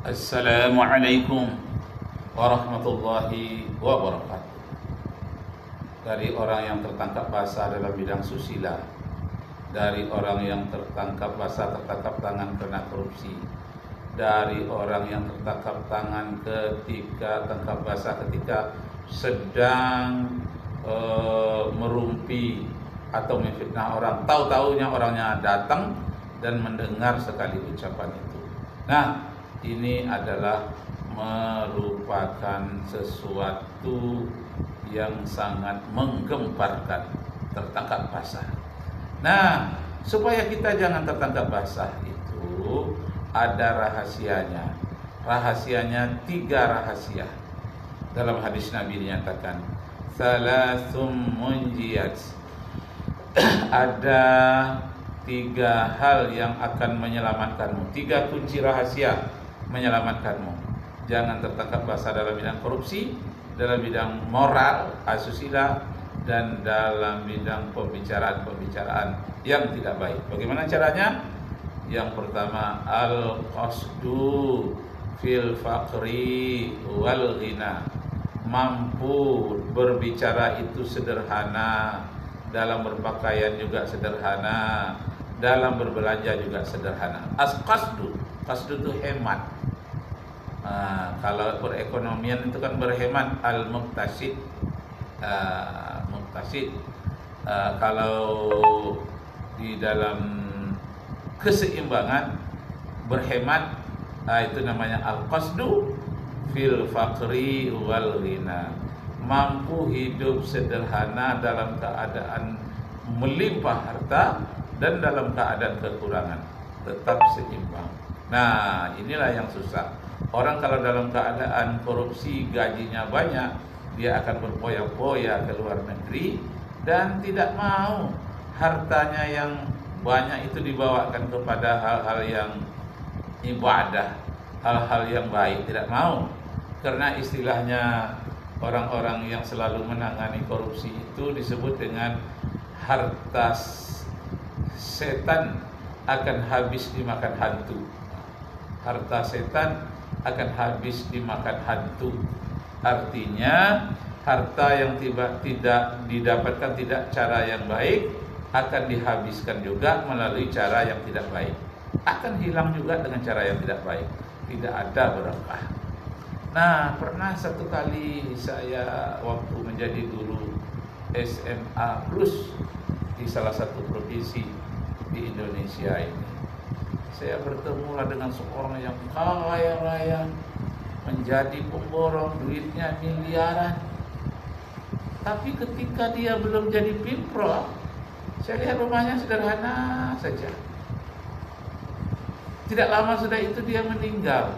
Assalamualaikum warahmatullahi wabarakatuh. Dari orang yang tertangkap basah dalam bidang susila, dari orang yang tertangkap basah tertangkap tangan karena korupsi, dari orang yang tertangkap tangan ketika tangkap basah ketika sedang merumpi atau memfitnah orang, tahu-tahunya orangnya datang dan mendengar sekali ucapan itu. Nah, ini adalah merupakan sesuatu yang sangat menggemparkan, tertangkap basah. Nah, supaya kita jangan tertangkap basah itu ada rahasianya. Rahasianya 3 rahasia. Dalam hadis Nabi dinyatakan salatsum munjiyat. Ada 3 hal yang akan menyelamatkanmu, 3 kunci rahasia menyelamatkanmu. Jangan tertangkap basah dalam bidang korupsi, dalam bidang moral, asusila, dan dalam bidang pembicaraan yang tidak baik. Bagaimana caranya? Yang pertama, al-qasdu fil faqri wal ghina. Mampu berbicara itu sederhana, dalam berpakaian juga sederhana, dalam berbelanja juga sederhana. Qasdu itu hemat. Kalau perekonomian itu kan berhemat, al-muqtasid. Kalau di dalam keseimbangan berhemat, itu namanya al-qasdu fil faqri wal ghina. Mampu hidup sederhana dalam keadaan melimpah harta dan dalam keadaan kekurangan, tetap seimbang. Nah, inilah yang susah. Orang kalau dalam keadaan korupsi gajinya banyak, dia akan berpoya-poya ke luar negeri dan tidak mau hartanya yang banyak itu dibawakan kepada hal-hal yang ibadah, hal-hal yang baik, tidak mau. Karena istilahnya orang-orang yang selalu menangani korupsi itu disebut dengan harta setan akan habis dimakan hantu. Harta setan akan habis dimakan hantu. Artinya harta yang tidak didapatkan tidak cara yang baik akan dihabiskan juga melalui cara yang tidak baik. Akan hilang juga dengan cara yang tidak baik. Tidak ada berkah. Nah, pernah satu kali saya waktu menjadi guru SMA plus di salah satu provinsi di Indonesia ini, saya bertemulah dengan seorang yang kaya raya, menjadi pemborong, duitnya miliaran. Tapi ketika dia belum jadi Pemprov, saya lihat rumahnya sederhana saja. Tidak lama sudah itu dia meninggal.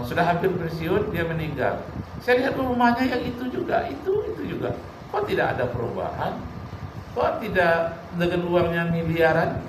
Sudah hampir pensiun, dia meninggal. Saya lihat rumahnya yang itu juga. Kok tidak ada perubahan? Kok tidak dengan uangnya miliaran?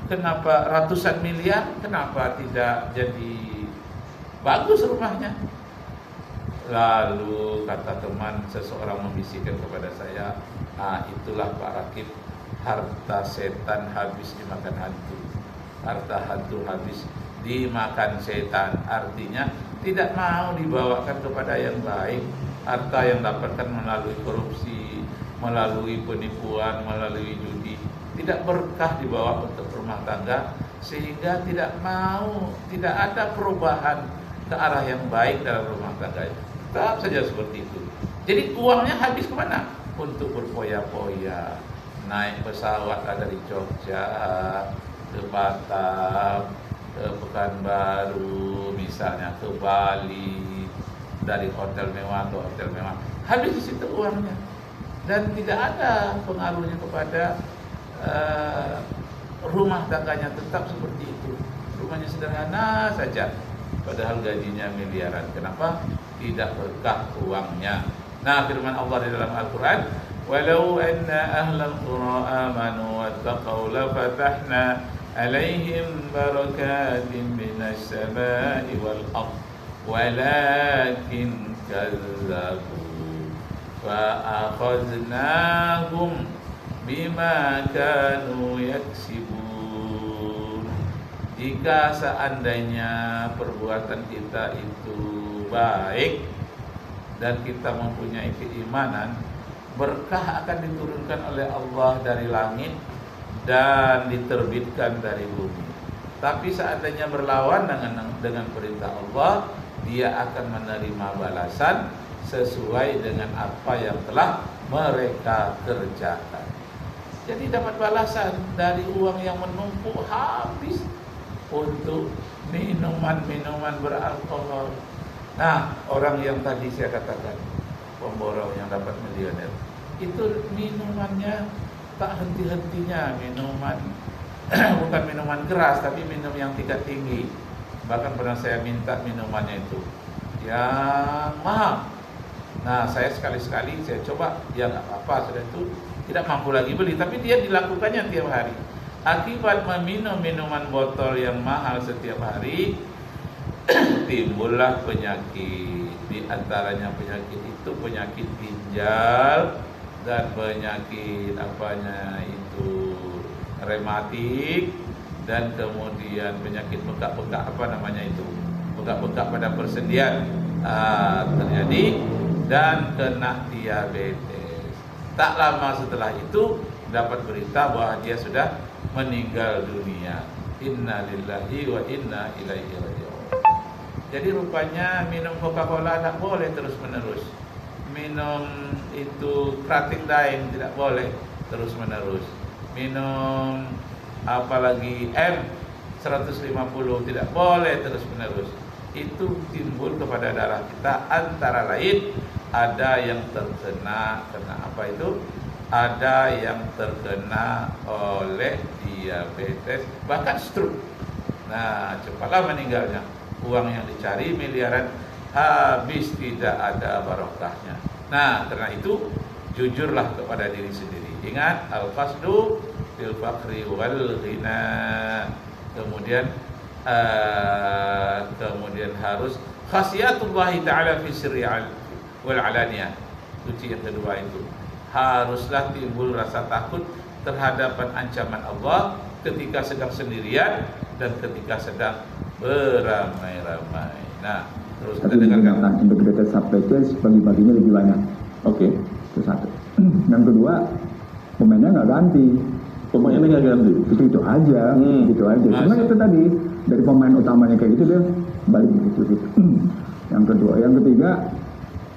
Kenapa ratusan miliar? Kenapa tidak jadi bagus rumahnya? Lalu kata teman, seseorang membisikkan kepada saya, itulah Pak Rakib, harta setan habis dimakan hantu. Harta hantu habis dimakan setan, artinya tidak mau dibawakan kepada yang baik. Harta yang dapatkan melalui korupsi, melalui penipuan, melalui judi, tidak berkah dibawa untuk rumah tangga, sehingga tidak ada perubahan ke arah yang baik dalam rumah tangga. Tetap saja seperti itu. Jadi uangnya habis kemana? Untuk berpoya-poya, naik pesawat dari Jogja ke Batam, ke Pekanbaru, misalnya ke Bali, dari hotel mewah ke hotel mewah, habis di situ uangnya, dan tidak ada pengaruhnya kepada rumah tangganya. Tetap seperti itu, rumahnya sederhana saja, padahal gajinya miliaran. Kenapa? Tidak berkah uangnya. Nah, firman Allah di dalam Al-Quran, walau anna ahlal qura amanu wattaqaw lafatahna alaihim barakatin minas samai wal ard walakin kazzabu fa'akhadnahum bima kanu yaksibun. jika seandainya perbuatan kita itu baik dan kita mempunyai keimanan, berkah akan diturunkan oleh Allah dari langit dan diterbitkan dari bumi. Tapi seandainya berlawan dengan perintah Allah, dia akan menerima balasan sesuai dengan apa yang telah mereka kerjakan. Jadi dapat balasan dari uang yang menumpuk habis untuk minuman-minuman beralkohol. Nah, orang yang tadi saya katakan pemborong yang dapat miliuner, itu minumannya tak henti-hentinya, minuman bukan minuman keras tapi minum yang tingkat tinggi. Bahkan pernah saya minta minumannya itu yang mahal. Nah, saya sekali-sekali saya coba, ya nggak apa-apa, sudah itu tidak mampu lagi beli, tapi dia dilakukannya tiap hari. Akibat meminum minuman botol yang mahal setiap hari, timbullah penyakit. Di antaranya penyakit itu penyakit ginjal dan penyakit rematik, dan kemudian penyakit bekak-bekak bekak-bekak pada persendian terjadi, dan kena diabetes. Tak lama setelah itu dapat berita bahwa dia sudah meninggal dunia. Inna lillahi wa inna ilaihi raji'un. Jadi rupanya minum Coca-Cola tak boleh terus-menerus. Minum itu kratik lain tidak boleh terus-menerus. Minum apalagi M150 tidak boleh terus-menerus. Itu timbul kepada darah kita, antara lain ada yang terkena apa itu? Ada yang terkena oleh diabetes, bahkan stroke. Nah, cepatlah meninggalnya. Uang yang dicari miliaran habis, tidak ada barokahnya. Nah, karena itu jujurlah kepada diri sendiri. Ingat, al-qasdu bil fakri wal ghina. Kemudian harus khasiyatullahi ta'ala fi sirri wal alaniyah. Kunci yang kedua itu, haruslah timbul rasa takut terhadap ancaman Allah ketika sedang sendirian dan ketika sedang beramai-ramai. Nah, terus kita dengarkan. Integrated supply chain bagi-baginya lebih banyak. Oke, itu satu. Yang kedua, pemainnya nggak ganti. Pemainnya nggak ganti. Itu aja, gitu aja. Cuma itu tadi dari pemain utamanya kayak gitu, dia balik gitu. Yang kedua, yang ketiga,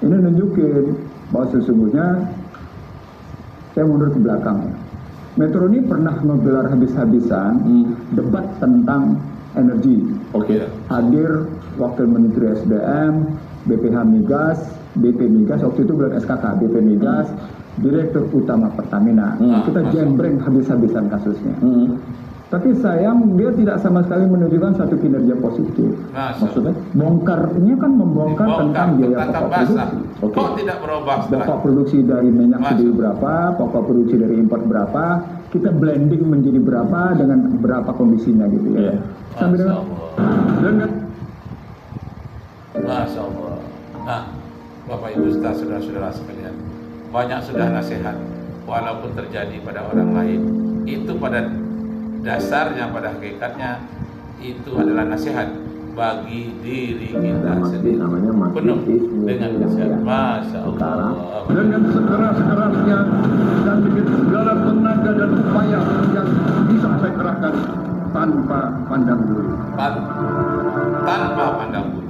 ini nunjukin bahwa sesungguhnya saya mundur ke belakang. Metro ini pernah menggelar habis-habisan debat tentang energi. Hadir Wakil Menteri SDM, BPH Migas, BP Migas, waktu itu bulan SKK, BP Migas, Direktur Utama Pertamina. Kita jembreng habis-habisan kasusnya. Tapi sayang dia tidak sama sekali menunjukkan satu kinerja positif. Maksudnya bongkarnya kan membongkar tentang biaya pokok produksi. Kok tidak berubah? Pokok produksi dari minyak sendiri berapa, pokok produksi dari impor berapa, kita blending menjadi berapa dengan berapa kondisinya gitu ya. Sambil dengan Masya Allah. Nah, Bapak Ibu saudara-saudara sekalian, banyak sudah nasihat walaupun terjadi pada orang lain, itu pada dasarnya, pada hakikatnya itu adalah nasihat bagi diri kita sendiri, penuh dengan nasihat. Masya Allah. Dengan sekeras-kerasnya dan dengan segala tenaga dan upaya yang bisa saya kerahkan tanpa pandang bulu. Tanpa pandang bulu.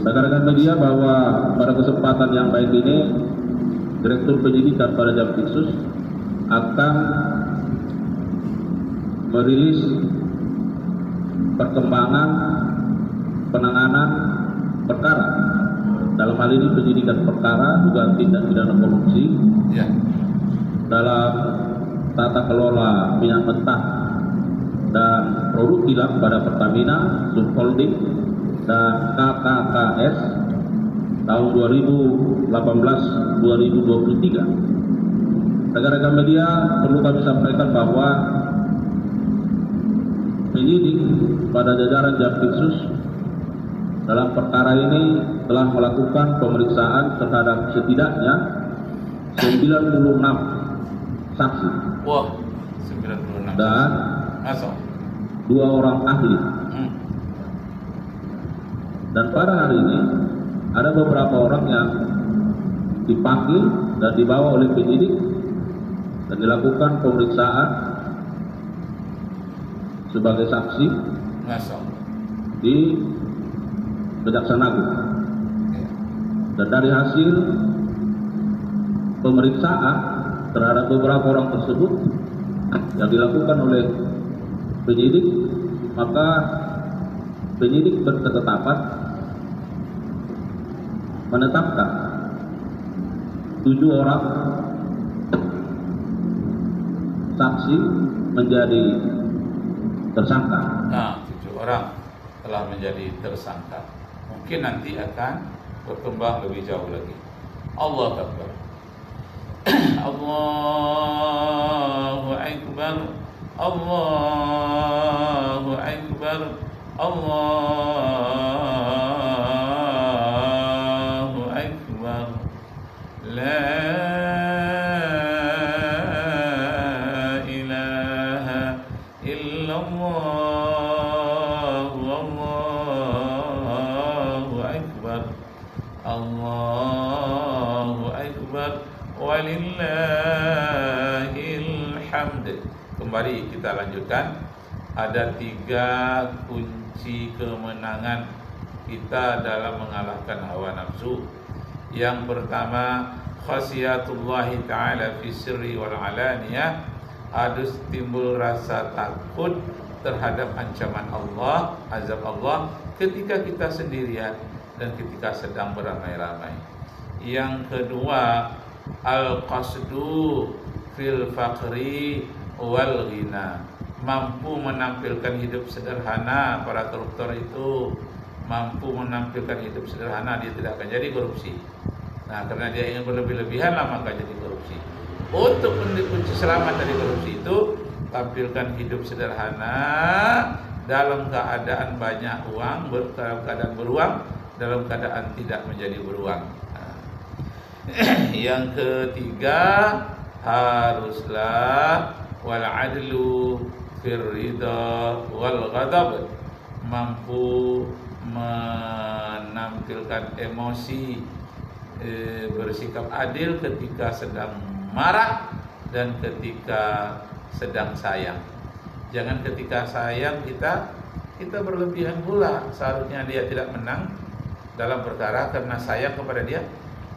Rekan-rekan media, bahwa pada kesempatan yang baik ini Direktur Penyidikan pada Jampitsus akan merilis perkembangan penanganan perkara, dalam hal ini penyidikan perkara dugaan tindak pidana korupsi dalam tata kelola minyak mentah dan produk kilang pada Pertamina Subholding dan KKKS tahun 2018-2023. Rekan-rekan media, perlu kami sampaikan bahwa penyidik pada jajaran Jampitsus dalam perkara ini telah melakukan pemeriksaan terhadap setidaknya 96 saksi. Wah, 96 dan 2 orang ahli Dan pada hari ini ada beberapa orang yang dipanggil dan dibawa oleh penyidik dan dilakukan pemeriksaan sebagai saksi di Kejaksaan Agung. Dan dari hasil pemeriksaan terhadap beberapa orang tersebut yang dilakukan oleh penyidik, maka penyidik berketetapan menetapkan 7 orang saksi menjadi tersangka. Nah, 7 orang telah menjadi tersangka. Mungkin nanti akan berkembang lebih jauh lagi. Allahu Akbar. Allahu Akbar. Allahu Akbar. Allahu Akbar. La ilaha illallah. Allahu Akbar. Allahu Akbar. Walillahil hamd. Kembali kita lanjutkan. Ada 3 kunci kemenangan kita dalam mengalahkan hawa nafsu. Yang pertama, khasiyatullahi ta'ala fi sirri wal alaniyah. Harus timbul rasa takut terhadap ancaman Allah, azab Allah ketika kita sendirian dan ketika sedang beramai-ramai. Yang kedua, al-qasdu fil faqri wal ghina. Mampu menampilkan hidup sederhana. Para koruptor itu mampu menampilkan hidup sederhana, dia tidak akan jadi korupsi. Nah, karena dia ingin berlebih-lebihan lah, maka jadi korupsi. Untuk kunci selamat dari korupsi itu, tampilkan hidup sederhana dalam keadaan banyak uang, dalam keadaan beruang, dalam keadaan tidak menjadi beruang. Nah. Yang ketiga, haruslah wal adlu fir ridha wal ghadab. Mampu menampilkan emosi, bersikap adil ketika sedang marah dan ketika sedang sayang. Jangan ketika sayang kita berlebihan pula. Seharusnya dia tidak menang dalam perkara karena sayang kepada dia,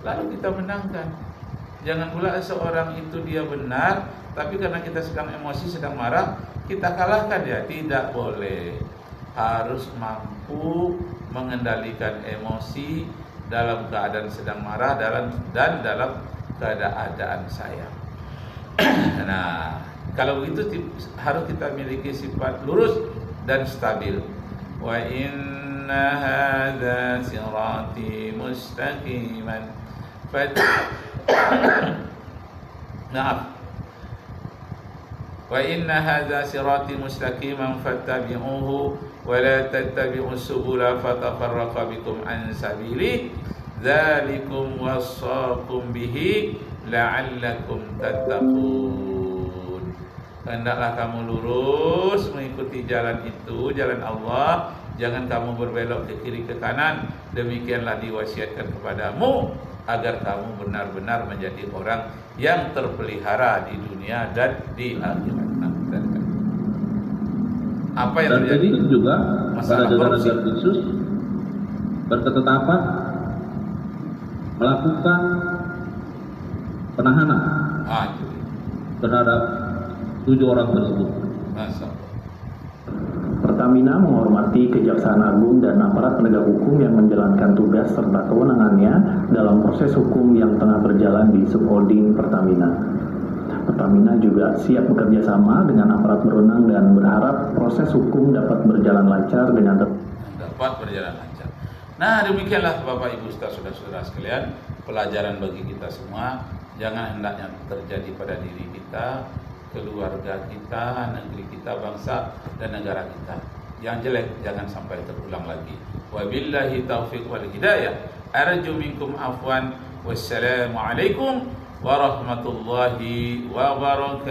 lalu kita menangkan. Jangan pula seorang itu dia benar, tapi karena kita sedang emosi, sedang marah, kita kalahkan dia. Tidak boleh. Harus mampu mengendalikan emosi dalam keadaan sedang marah dan dalam keadaan sayang. Nah, kalau begitu harus kita miliki sifat lurus dan stabil. Wa inna hadza sirati mustaqiman wa inna hadza sirati mustaqiman fattabi'uhu wa la tattabi'us subula fatafarraqa bikum an sabili dzalikum wassaqum bihi la'allakum tattaqun. Hendaklah kamu lurus mengikuti jalan itu, jalan Allah. Jangan kamu berbelok ke kiri ke kanan. Demikianlah diwasiatkan kepadamu agar kamu benar-benar menjadi orang yang terpelihara di dunia dan di akhirat. Apa yang terjadi juga masalah korupsi khusus berketetapan melakukan penahanan terhadap 7 orang tersebut. Pertamina menghormati Kejaksaan Agung dan aparat penegak hukum yang menjalankan tugas serta kewenangannya dalam proses hukum yang tengah berjalan di Subholding Pertamina. Pertamina juga siap bekerja sama dengan aparat berwenang dan berharap proses hukum dapat berjalan lancar dengan berjalan lancar. Nah, demikianlah Bapak Ibu saudara-saudara sekalian, pelajaran bagi kita semua. Jangan hendaknya terjadi pada diri kita, keluarga kita, negeri kita, bangsa dan negara kita. Yang jelek jangan sampai terulang lagi. Wabillahi taufiq wal hidayah. Arju minkum afwan. Wassalamualaikum warahmatullahi wabarakatuh.